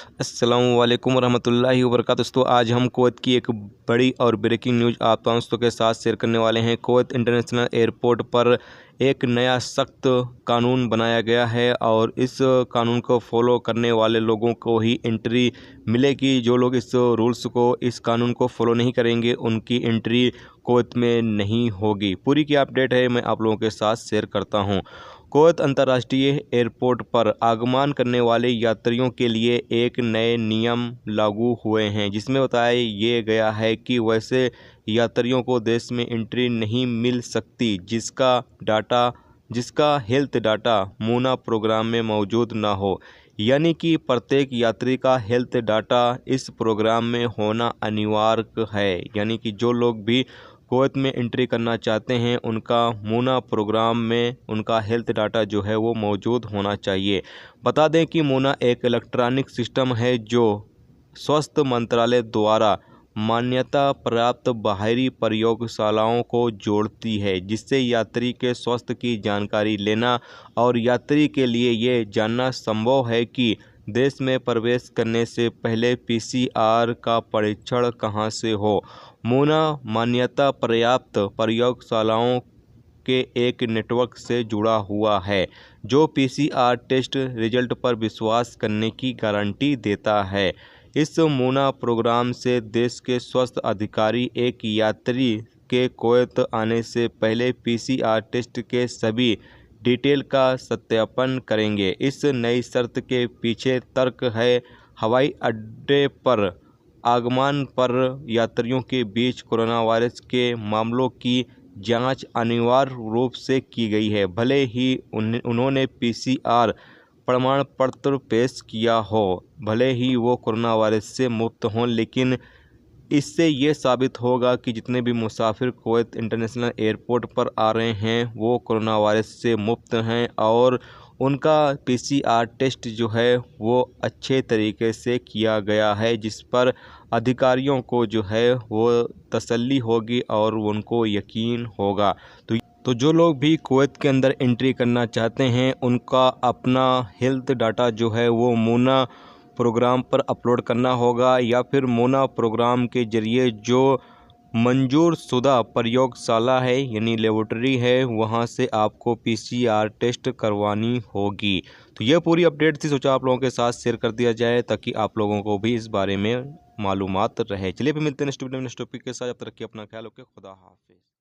अस्सलामु अलैकुम रहमतुल्लाहि व बरकातहू। दोस्तों, आज हम कुवैत की एक बड़ी और ब्रेकिंग न्यूज़ आप दोस्तों के साथ शेयर करने वाले हैं। कुवैत इंटरनेशनल एयरपोर्ट पर एक नया सख्त कानून बनाया गया है और इस कानून को फॉलो करने वाले लोगों को ही एंट्री मिलेगी। जो लोग इस कानून को फॉलो नहीं करेंगे उनकी एंट्री कुवैत में नहीं होगी। पूरी की अपडेट है मैं आप लोगों के साथ शेयर करता हूं। कुवैत अंतर्राष्ट्रीय एयरपोर्ट पर आगमन करने वाले यात्रियों के लिए एक नए नियम लागू हुए हैं, जिसमें बताया ये गया है कि वैसे यात्रियों को देश में एंट्री नहीं मिल सकती जिसका हेल्थ डाटा मूना प्रोग्राम में मौजूद ना हो। यानी कि प्रत्येक यात्री का हेल्थ डाटा इस प्रोग्राम में होना अनिवार्य है। यानी कि जो लोग भी कुवैत में एंट्री करना चाहते हैं उनका मूना प्रोग्राम में उनका हेल्थ डाटा जो है वो मौजूद होना चाहिए। बता दें कि मूना एक इलेक्ट्रॉनिक सिस्टम है जो स्वास्थ्य मंत्रालय द्वारा मान्यता प्राप्त बाहरी प्रयोगशालाओं को जोड़ती है, जिससे यात्री के स्वास्थ्य की जानकारी लेना और यात्री के लिए ये जानना संभव है कि देश में प्रवेश करने से पहले पीसीआर का परीक्षण कहां से हो। मूना मान्यता प्राप्त प्रयोगशालाओं के एक नेटवर्क से जुड़ा हुआ है जो पीसीआर टेस्ट रिजल्ट पर विश्वास करने की गारंटी देता है। इस मूना प्रोग्राम से देश के स्वास्थ्य अधिकारी एक यात्री के कुवैत आने से पहले पीसीआर टेस्ट के सभी डिटेल का सत्यापन करेंगे। इस नई शर्त के पीछे तर्क है हवाई अड्डे पर आगमन पर यात्रियों के बीच कोरोना वायरस के मामलों की जांच अनिवार्य रूप से की गई है। भले ही उन्होंने पीसीआर प्रमाण पत्र पेश किया हो, भले ही वो कोरोना वायरस से मुक्त हों, लेकिन इससे ये साबित होगा कि जितने भी मुसाफिर कुवैत इंटरनेशनल एयरपोर्ट पर आ रहे हैं वो कोरोना वायरस से मुक्त हैं और उनका पीसीआर टेस्ट जो है वो अच्छे तरीके से किया गया है, जिस पर अधिकारियों को जो है वो तसल्ली होगी और उनको यकीन होगा। तो जो लोग भी कुवैत के अंदर एंट्री करना चाहते हैं उनका अपना हेल्थ डाटा जो है वो मूना प्रोग्राम पर अपलोड करना होगा, या फिर मूना प्रोग्राम के ज़रिए जो मंजूर शुदा प्रयोगशाला है यानी लेबोरेटरी है वहां से आपको पीसीआर टेस्ट करवानी होगी। तो यह पूरी अपडेट थी, सोचा आप लोगों के साथ शेयर कर दिया जाए ताकि आप लोगों को भी इस बारे में मालूमात रहे। चलिए फिर मिलते हैं नेक्स्ट वीडियो में नेक्स्ट टॉपिक के साथ। जब तक कि अपना ख्याल रखें। खुदा हाफिज़।